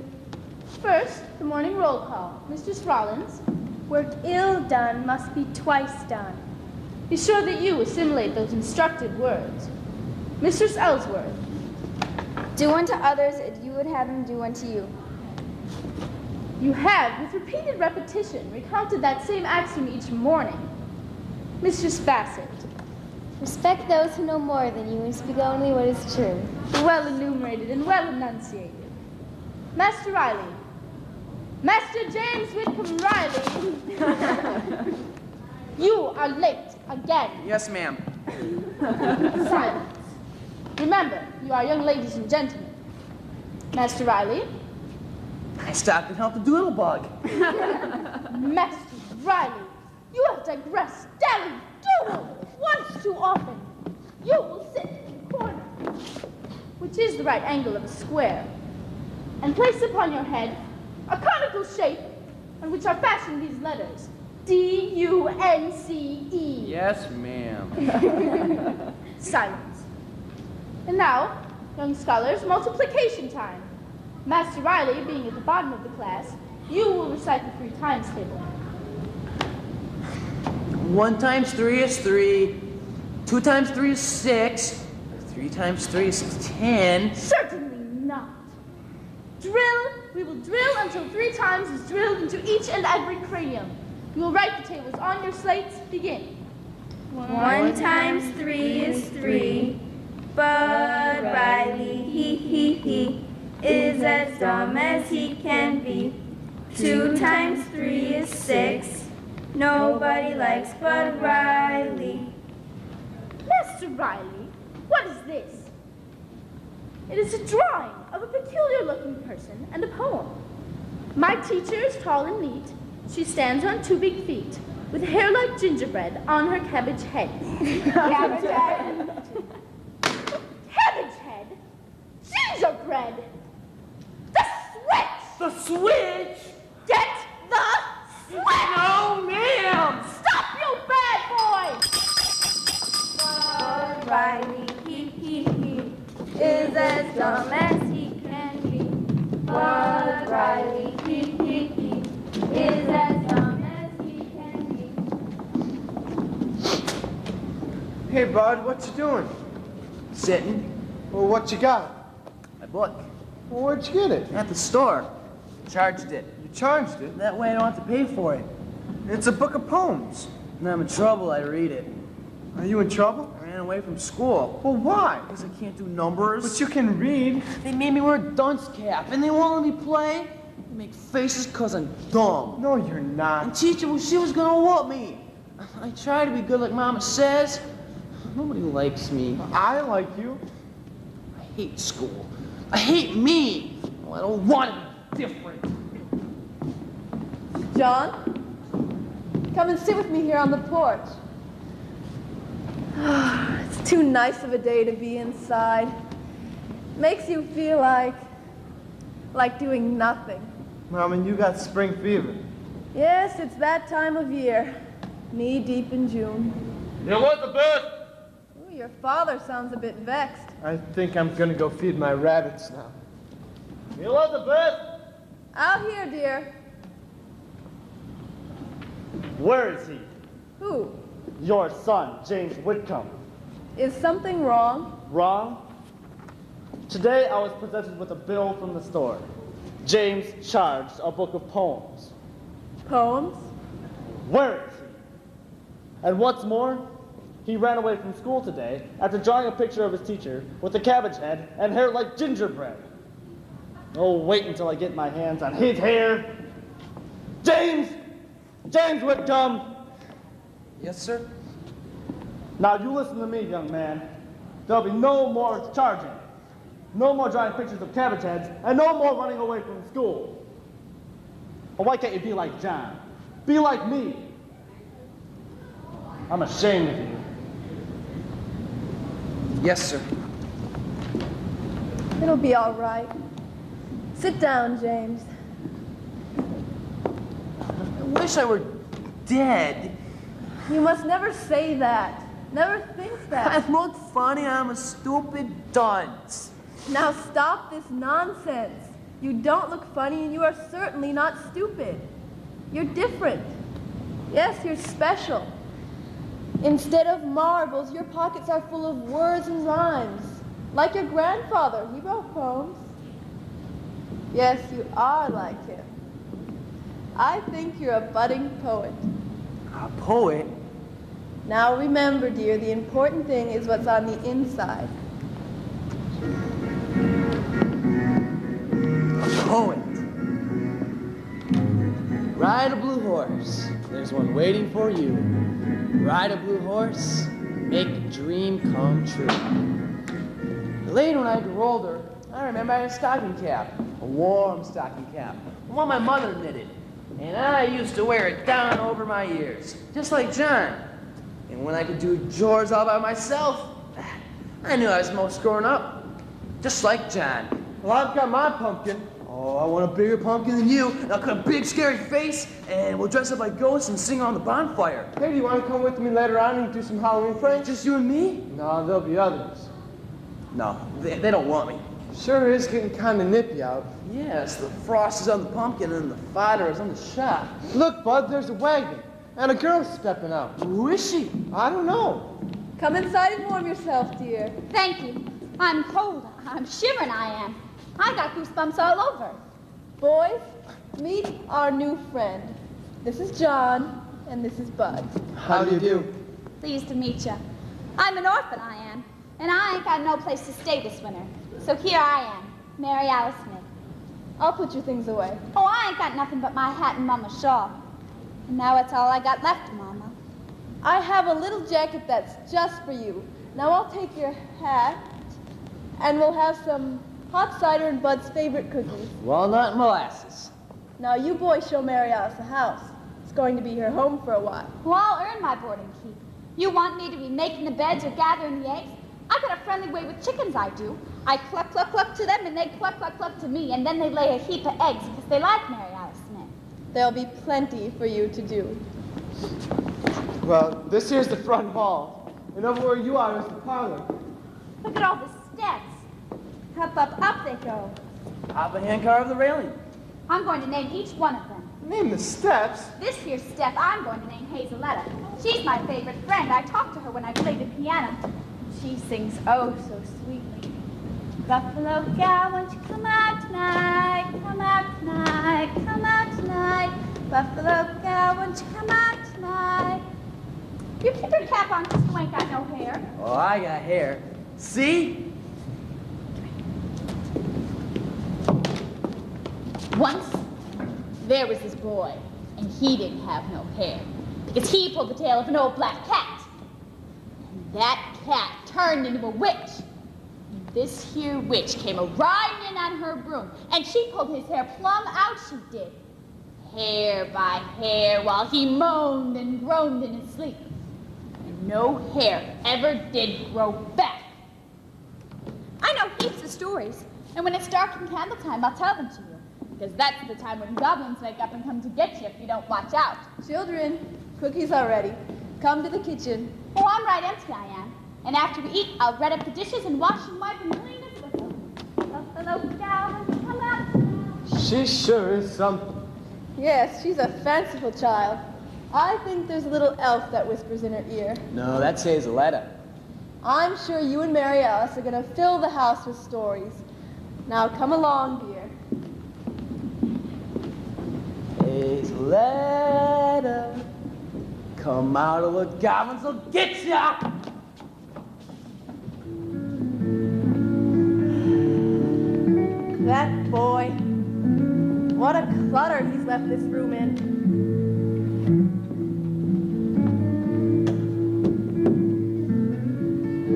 First, the morning roll call. Mistress Rollins, work ill done must be twice done. Be sure that you assimilate those instructed words. Mistress Ellsworth, Do unto others as you would have them do unto you. you have, with repeated repetition, recounted that same axiom each morning. Mistress Bassett, Respect those who know more than you and speak only what is true. well enumerated and well enunciated. Master Riley, Master James Whitcomb Riley, you are late again. Yes, ma'am. Silence. Remember, you are young ladies and gentlemen. Master Riley, I stopped and helped the doodlebug. Master Riley, you have digressed, dally, doodle, once too often. You will sit in the corner, which is the right angle of a square, and place upon your head a conical shape on which are fastened these letters, D-U-N-C-E. Yes, ma'am. Silence. And now, young scholars, multiplication time. Master Riley, being at the bottom of the class, you will recite the 3 times table. 1 times 3 is 3. 2 times 3 is 6. 3 times 3 is 10. Certainly not. Drill. We will drill until 3 times is drilled into each and every cranium. You will write the tables on your slates. Begin. 1 times 3 is 3. Bud Riley, he, is as dumb as he can be. 2 times 3 is 6. Nobody likes Bud Riley. Master Riley, what is this? It is a drawing of a peculiar-looking person and a poem. My teacher is tall and neat. She stands on 2 big feet, with hair like gingerbread on her cabbage head. Cabbage head? Cabbage head? Gingerbread? The switch! The switch? Get the switch! No, ma'am! Stop, you bad boy! Bud Riley, he, is as dumb as he can be. Bud Riley, he, is as dumb as he can be. Hey, Bud, what you doing? Sitting. Well, what you got? My book. Well, where'd you get it? At the store. Charged it. You charged it? That way I don't have to pay for it. It's a book of poems. When I'm in trouble, I read it. Are you in trouble? I ran away from school. Well, why? Because I can't do numbers. But you can read. They made me wear a dunce cap, and they won't let me play. They make faces because I'm dumb. No, you're not. And teacher, she was going to whoop me. I try to be good like Mama says. Nobody likes me. I like you. I hate school. I hate me. Well, I don't want to be different. John, come and sit with me here on the porch. It's too nice of a day to be inside. Makes you feel like doing nothing. Mom, and you got spring fever. Yes, it's that time of year. Knee deep in June. Elizabeth! Ooh, your father sounds a bit vexed. I think I'm gonna go feed my rabbits now. Elizabeth! Out here, dear. Where is he? Who? Your son, James Whitcomb. Is something wrong? Wrong? Today I was presented with a bill from the store. James charged a book of poems. Poems? Where is he? And what's more, he ran away from school today after drawing a picture of his teacher with a cabbage head and hair like gingerbread. Oh, wait until I get my hands on his hair. James! James Whitcomb! Yes, sir? Now you listen to me, young man. There'll be no more charging, no more drawing pictures of cabbage heads, and no more running away from school. Or why can't you be like John? Be like me. I'm ashamed of you. Yes, sir. It'll be all right. Sit down, James. I wish I were dead. You must never say that. Never think I that. look funny. I'm a stupid dunce. Now stop this nonsense. You don't look funny and you are certainly not stupid. You're different. Yes, you're special. Instead of marbles, your pockets are full of words and rhymes. Like your grandfather, he wrote poems. Yes, you are like him. I think you're a budding poet. A poet? Now remember, dear, the important thing is what's on the inside. A poet. Ride a blue horse. There's one waiting for you. Ride a blue horse. Make a dream come true. Later, when I grew older, I remember I had a stocking cap. A warm stocking cap. One my mother knitted. And I used to wear it down over my ears. Just like John. And when I could do chores all by myself, I knew I was most grown up. Just like John. Well, I've got my pumpkin. Oh, I want a bigger pumpkin than you. I'll cut a big scary face, and we'll dress up like ghosts and sing on the bonfire. Hey, do you want to come with me later on and do some Halloween pranks? Just you and me? No, there'll be others. No, they don't want me. Sure is getting kind of nippy out. Yes, the frost is on the pumpkin and the fodder is on the shop. Look, Bud, there's a wagon. And a girl's stepping out. Who is she? I don't know. Come inside and warm yourself, dear. Thank you. I'm cold. I'm shivering, I am. I got goosebumps all over. Boys, meet our new friend. This is John, and this is Bud. How do you do? Pleased to meet you. I'm an orphan, I am. And I ain't got no place to stay this winter. So here I am, Mary Alice Smith. I'll put your things away. Oh, I ain't got nothing but my hat and Mama's shawl. And now it's all I got left, Mama. I have a little jacket that's just for you. Now I'll take your hat, and we'll have some hot cider and Bud's favorite cookies. Walnut and molasses. Now you boys show Mary Alice the house. It's going to be her home for a while. Well, I'll earn my board and keep. You want me to be making the beds or gathering the eggs? I got a friendly way with chickens, I do. I cluck, cluck, cluck to them, and they cluck, cluck, cluck to me, and then they lay a heap of eggs because they like Mary Alice Smith. There'll be plenty for you to do. Well, this here's the front hall. And over where you are is the parlor. Look at all the steps. Up, up, up they go. Papa hand carved the railing. I'm going to name each one of them. Name the steps? This here step I'm going to name Hazeletta. She's my favorite friend. I talk to her when I play the piano. She sings oh so sweetly. Buffalo gal, won't you come out tonight? Come out tonight, come out tonight. Buffalo gal, won't you come out tonight? You keep your cap on because you ain't got no hair. Oh, I got hair. See? Once, there was this boy, and he didn't have no hair, because he pulled the tail of an old black cat. And that cat turned into a witch. And this here witch came a-riding in on her broom, and she pulled his hair plumb out, she did. Hair by hair, while he moaned and groaned in his sleep. And no hair ever did grow back. I know heaps of stories, and when it's dark in candle time, I'll tell them to you. Because that's the time when goblins wake up and come to get you if you don't watch out. Children, cookies are ready. Come to the kitchen. Oh, I'm right empty, I am. And after we eat, I'll red up the dishes and wash and wipe and clean us with them. Buffalo cow, come out. She sure is something. Yes, she's a fanciful child. I think there's a little elf that whispers in her ear. No, that's Hazeletta. I'm sure you and Mary Alice are going to fill the house with stories. Now come along, dear. Hazeletta, come out or the goblins will get ya! That boy. What a clutter he's left this room in.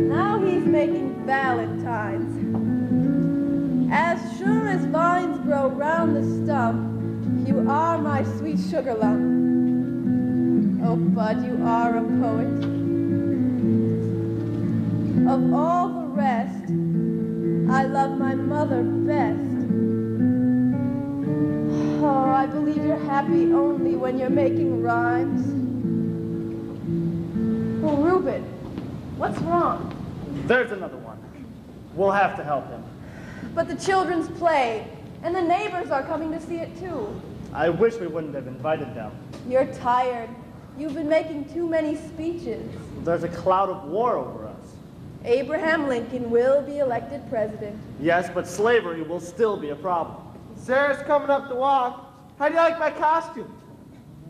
Now he's making valentines. As sure as vines grow round the stump, you are my sweet sugar lump. Oh, Bud, you are a poet. Of all the rest, I love my mother best. Oh, I believe you're happy only when you're making rhymes. Oh, Reuben, what's wrong? There's another one. We'll have to help him. But the children's play, and the neighbors are coming to see it too. I wish we wouldn't have invited them. You're tired. You've been making too many speeches. There's a cloud of war over us. Abraham Lincoln will be elected president. Yes, but slavery will still be a problem. Sarah's coming up the walk. How do you like my costume?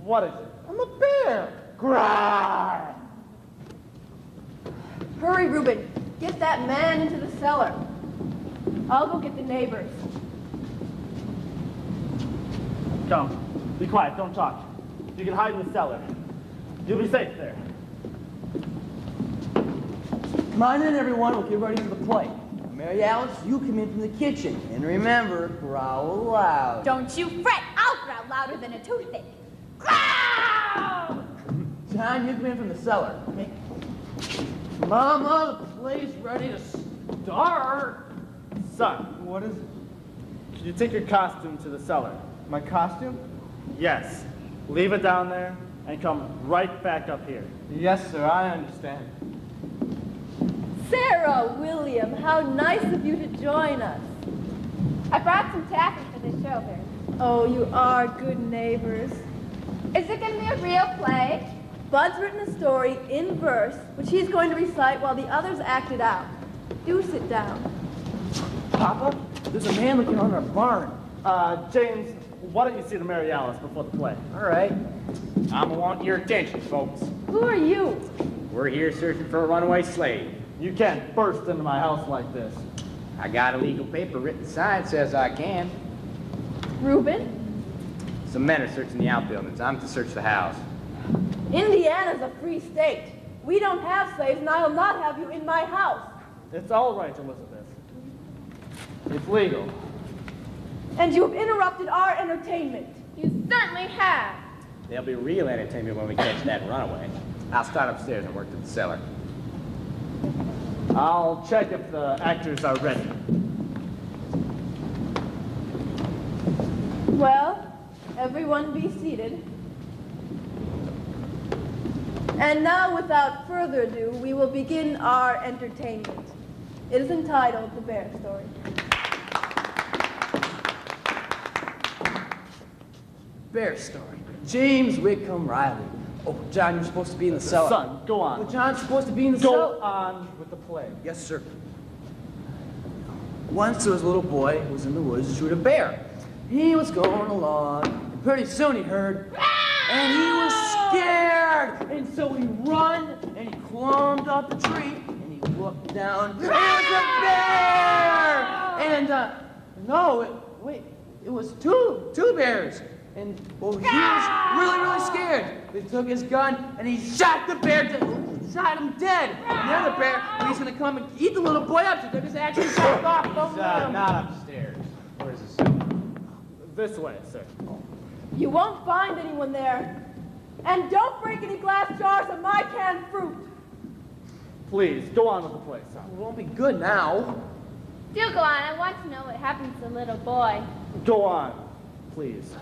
What is it? I'm a bear. Grar! Hurry, Reuben. Get that man into the cellar. I'll go get the neighbors. Come. Be quiet. Don't talk. You can hide in the cellar. You'll be safe there. Come on in, everyone. We'll get ready for the play. Mary Alice, you come in from the kitchen. And remember, growl loud. Don't you fret. I'll growl louder than a toothache. Growl! John, you come in from the cellar. Mama, the play's ready to start. Son, What is it? can you take your costume to the cellar? My costume? Yes. Leave it down there and come right back up here. Yes, sir, I understand. Sarah, William, how nice of you to join us. I brought some taffy for the children. Oh, you are good neighbors. Is it going to be a real play? Bud's written a story in verse, which he's going to recite while the others act it out. Do sit down. Papa, there's a man looking on our barn. James, why don't you see to Mary Alice before the play? All right. I'm want your attention, folks. Who are you? We're here searching for a runaway slave. You can't burst into my house like this. I got a legal paper written sign says I can. Reuben? Some men are searching the outbuildings. I'm to search the house. Indiana's a free state. We don't have slaves, and I'll not have you in my house. It's all right, Elizabeth. It's legal. And you have interrupted our entertainment. You certainly have. There'll be real entertainment when we catch that runaway. I'll start upstairs and work to the cellar. I'll check if the actors are ready. Well, everyone be seated. And now, without further ado, we will begin our entertainment. It is entitled The Bear Story. Bear Story. James Whitcomb Riley. Oh, John, you're supposed to be in the cellar. Son, go on. Well, John's supposed to be in the cellar. Go on with the play. Yes, sir. Once there was a little boy who was in the woods to shoot a bear. He was going along, and pretty soon he heard, and he was scared. And so he run, and he climbed up the tree, and he looked down, and it was a bear! And, it was two bears. And, well, he was really, really scared. He took his gun, and he shot the bear shot him dead. And the other bear, he's gonna come and eat the little boy up, so he took his axe and shot him off. He's not upstairs. Where's the cellar? This way, sir. You won't find anyone there. And don't break any glass jars of my canned fruit. Please, go on with the play, son. It won't be good now. Do go on. I want to know what happened to the little boy. Go on, please.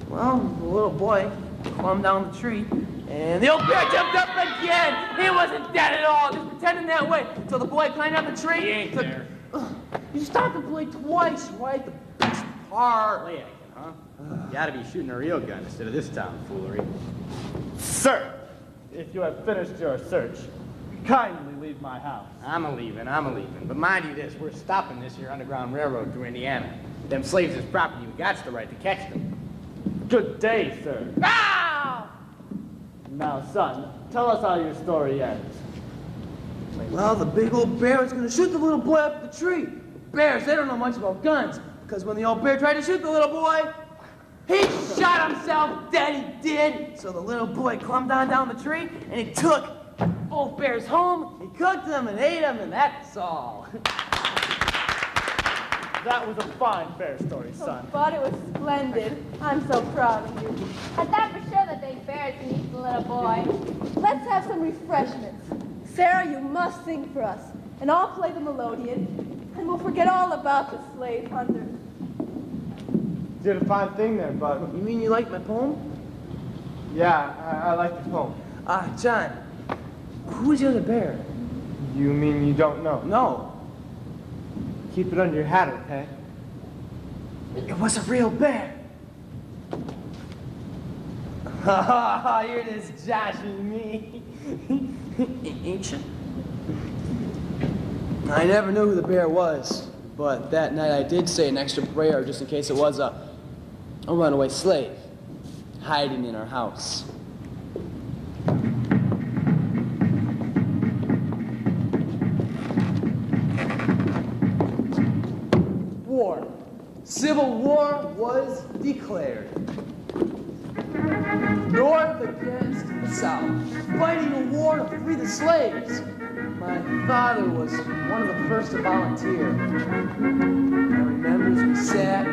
Well, the little boy climbed down the tree, and the old bear jumped up again. He wasn't dead at all, just pretending that way. So the boy climbed down the tree. He ain't there. You stopped to play twice, right? The best part. Play acting, huh? You gotta be shooting a real gun instead of this tomfoolery. Sir, if you have finished your search, kindly leave my house. I'm a-leaving. But mind you this, we're stopping this here Underground Railroad through Indiana. Them slaves is property, we got the right to catch them. Good day, sir. Ow! Now, son, tell us how your story ends. Well, the big old bear was gonna shoot the little boy up the tree. Bears, they don't know much about guns, because when the old bear tried to shoot the little boy, he shot himself dead, he did. So the little boy climbed down the tree, and he took both bears home, he cooked them and ate them, and that's all. That was a fine bear story, son. But it was splendid. I'm so proud of you. I thought for sure that big bears can eat the little boy. Let's have some refreshments. Sarah, you must sing for us, and I'll play the melodeon, and we'll forget all about the slave hunters. Did a fine thing there, Bud. You mean you like my poem? Yeah, I like the poem. John, who's the other bear? You mean you don't know? No. Keep it under your hat, okay? It was a real bear. Ha here it is, Josh and me. Ain't you? I never knew who the bear was, but that night I did say an extra prayer just in case it was a runaway slave hiding in our house. War. Civil war was declared. North against the South, fighting a war to free the slaves. My father was one of the first to volunteer. I remember as we sat,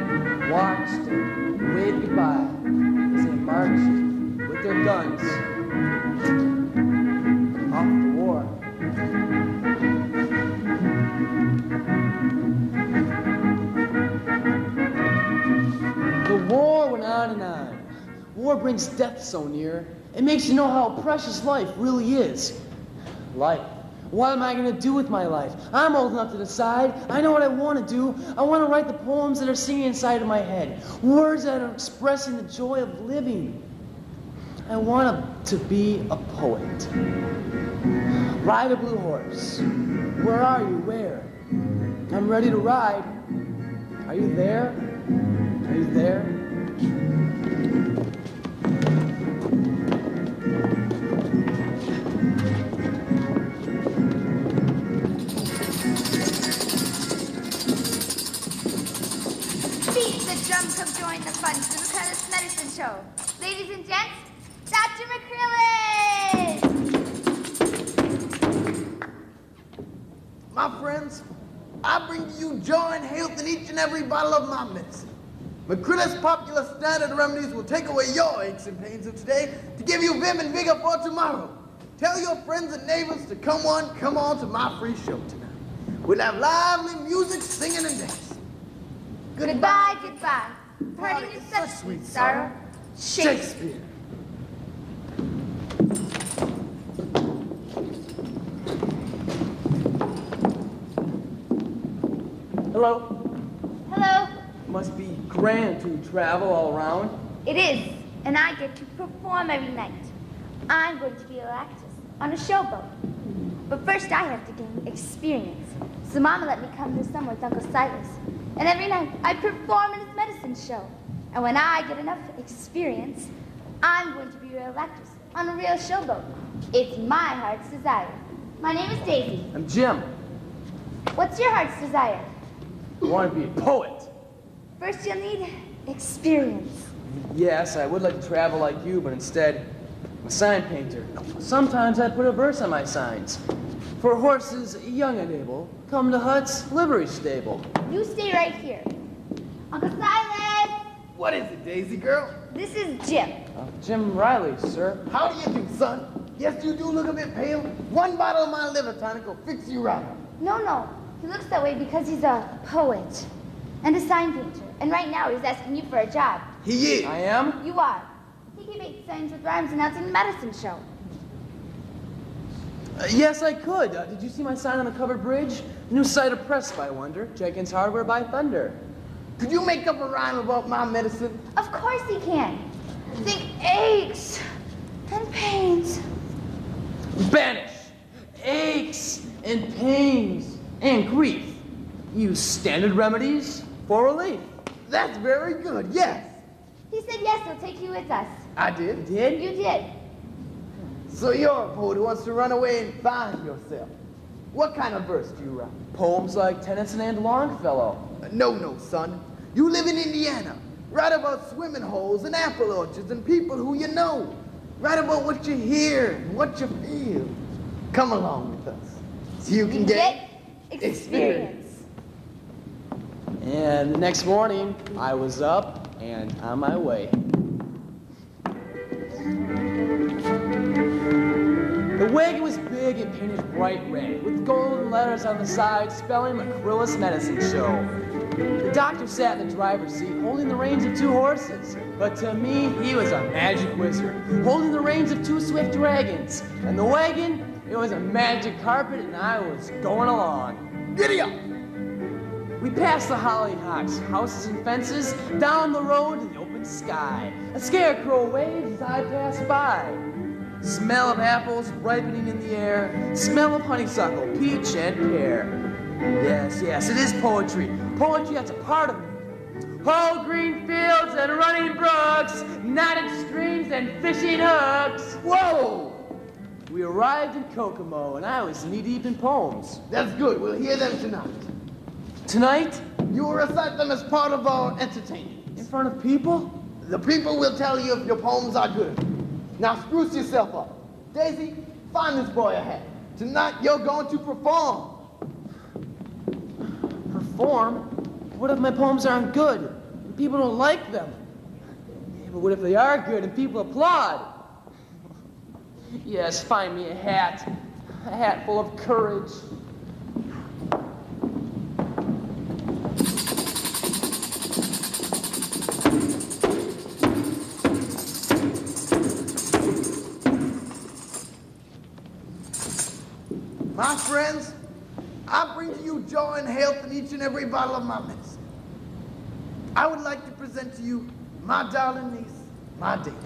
watched, and waved goodbye as they marched with their guns off to war. The war went on and on. War brings death so near. It makes you know how precious life really is. Life. What am I going to do with my life? I'm old enough to decide. I know what I want to do. I want to write the poems that are singing inside of my head. Words that are expressing the joy of living. I want to be a poet. Ride a blue horse. Where are you? Where? I'm ready to ride. Are you there? Are you there? Beat the drum, come join the fun. The MHS Medicine Show. Ladies and gents, Dr. McCrillis! My friends, I bring to you joy and health in each and every bottle of my medicine. McCrillis Popular Standard Remedies will take away your aches and pains of today to give you vim and vigor for tomorrow. Tell your friends and neighbors to come on to my free show tonight. We'll have lively music, singing, and dancing. Goodbye, goodbye. Parting is such sweet sorrow. Shakespeare. Hello? Hello. Must be grand to travel all around. It is, and I get to perform every night. I'm going to be an actress on a showboat. But first I have to gain experience. So Mama let me come this summer with Uncle Silas. And every night I perform in his medicine show. And when I get enough experience, I'm going to be a real actress on a real showboat. It's my heart's desire. My name is Daisy. I'm Jim. What's your heart's desire? I want to be a poet. First you'll need experience. Yes, I would like to travel like you, but instead, I'm a sign painter. Sometimes I put a verse on my signs. For horses young and able, come to Hut's livery stable. You stay right here. Uncle Silas! What is it, Daisy girl? This is Jim. Jim Riley, sir. How do you do, son? Yes, you do look a bit pale. One bottle of my liver tonic will fix you right up. No. He looks that way because he's a poet and a sign painter. And right now he's asking you for a job. He is. I am? You are. He can make signs with rhymes announcing the medicine show. Yes, I could. Did you see my sign on the covered bridge? New sight of press by wonder. Jenkins Hardware by thunder. Could you make up a rhyme about my medicine? Of course he can. Think aches and pains. Banish aches and pains and grief. Use standard remedies for relief. That's very good, yes. He said yes, he'll take you with us. I did. You did? You did. So you're a poet who wants to run away and find yourself. What kind of verse do you write? Poems like Tennyson and Longfellow. No, son. You live in Indiana. Write about swimming holes and apple orchards and people who you know. Write about what you hear and what you feel. Come along with us so you can get experience. And the next morning, I was up and on my way. The wagon was big and painted bright red, with golden letters on the side spelling McCrillis Medicine Show. The doctor sat in the driver's seat, holding the reins of 2 horses. But to me, he was a magic wizard, holding the reins of 2 swift dragons. And the wagon, it was a magic carpet, and I was going along. Giddy up! We passed the hollyhocks, houses and fences, down the road to the open sky. A scarecrow waves as I passed by. Smell of apples ripening in the air. Smell of honeysuckle, peach, and pear. Yes, it is poetry. Poetry that's a part of me. Oh, green fields and running brooks, knotted streams and fishing hooks. Whoa! We arrived in Kokomo, and I was knee-deep in poems. That's good. We'll hear them tonight. Tonight? You will recite them as part of our entertainment. In front of people? The people will tell you if your poems are good. Now spruce yourself up. Daisy, find this boy a hat. Tonight you're going to perform. Perform? What if my poems aren't good and people don't like them? Yeah, but what if they are good and people applaud? Yes, find me a hat full of courage. My friends, I bring to you joy and health in each and every bottle of my medicine. I would like to present to you my darling niece, my Daisy.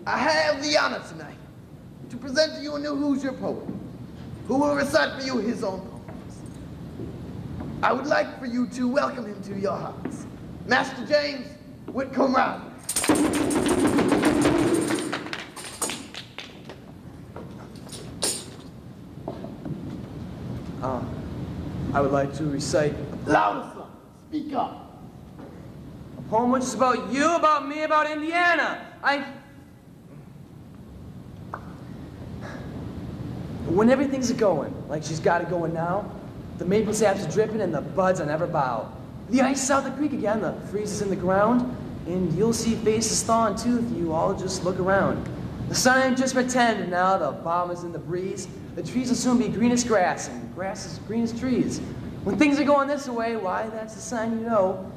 I have the honor tonight to present to you a new Hoosier poet who will recite for you his own poems. I would like for you to welcome him to your hearts. Master James Whitcomb Riley. I would like to recite Louder, son. Speak up. a poem which is about you, about me, about Indiana. When everything's going, like she's got it going now, the maple saps are dripping and the buds are never bow. The ice is out the creek again, the freeze is in the ground, and you'll see faces thawing too if you all just look around. The sun ain't just pretend, and now the balm is in the breeze. The trees will soon be green as grass, and grass is green as trees. When things are going this way, why, that's a sign you know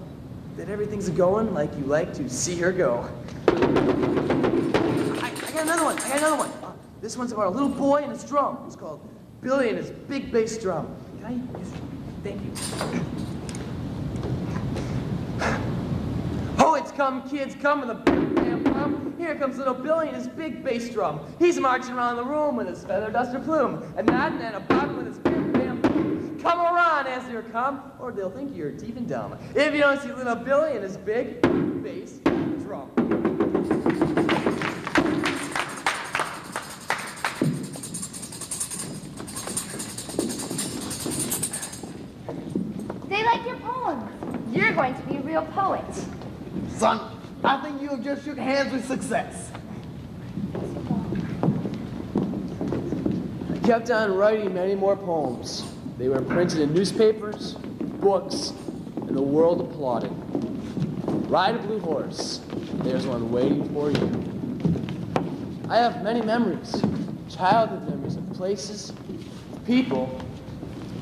that everything's going like you like to see her go. I got another one. This one's about a little boy and his drum. It's called Billy and his big bass drum. Can I use it? Thank you. Poets come, kids come with a big bam bum. Here comes little Billy and his big bass drum. He's marching around the room with his feather duster plume, a nodding and a bobbing with his bam bam boom. Come around as you come, or they'll think you're deep and dumb if you don't see little Billy and his big bass drum. They like your poems. You're going to be a real poet. Son, I think you have just shook hands with success. I kept on writing many more poems. They were printed in newspapers, books, and the world applauded. Ride a blue horse, there's one waiting for you. I have many memories, childhood memories of places, of people,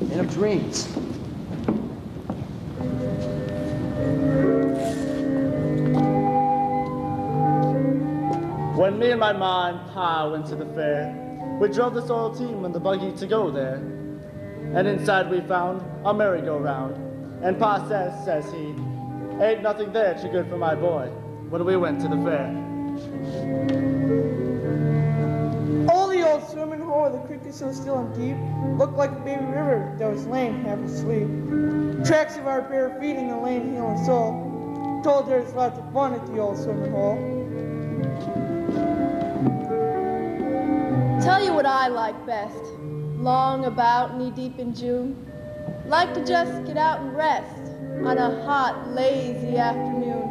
and of dreams. When me and my ma and pa went to the fair, we drove this old team in the buggy to go there. And inside we found a merry-go-round. And pa says he, ain't nothing there too good for my boy, when we went to the fair. Oh, the old swimming hole where the creek is so still and deep looked like a baby river that was laying half asleep. Tracks of our bare feet in the lane, heel and sole told there's lots of fun at the old swimming hole. Tell you what I like best. Long about knee-deep in June. Like to just get out and rest on a hot, lazy afternoon.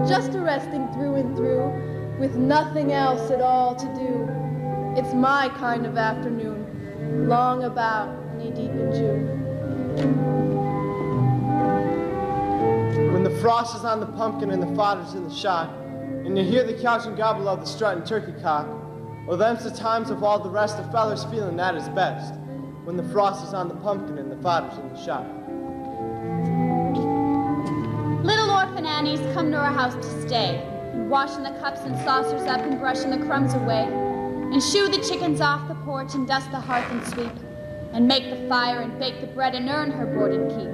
Just a resting through and through with nothing else at all to do. It's my kind of afternoon. Long about knee-deep in June. When the frost is on the pumpkin and the fodder's in the shock, and you hear the couch and gobble of the strutting turkey cock, well, them's the times of all the rest the feller's feeling that is best, when the frost is on the pumpkin and the fodder's in the shock. Little orphan Annies come to our house to stay, and washing the cups and saucers up and brushing the crumbs away, and shoo the chickens off the porch and dust the hearth and sweep, and make the fire and bake the bread and earn her board and keep.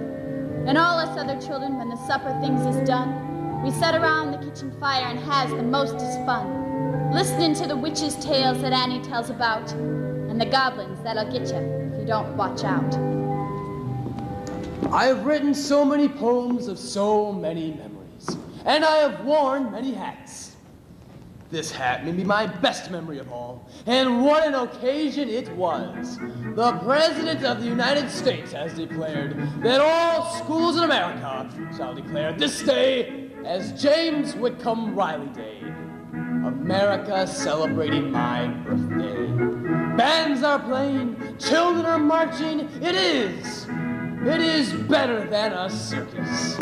And all us other children, when the supper things is done, we sit around the kitchen fire and has the mostest fun, listening to the witches' tales that Annie tells about, and the goblins that'll get you if you don't watch out. I have written so many poems of so many memories, and I have worn many hats. This hat may be my best memory of all, and what an occasion it was. The President of the United States has declared that all schools in America shall declare this day as James Whitcomb Riley Day. America celebrating my birthday. Bands are playing, children are marching. It is better than a circus.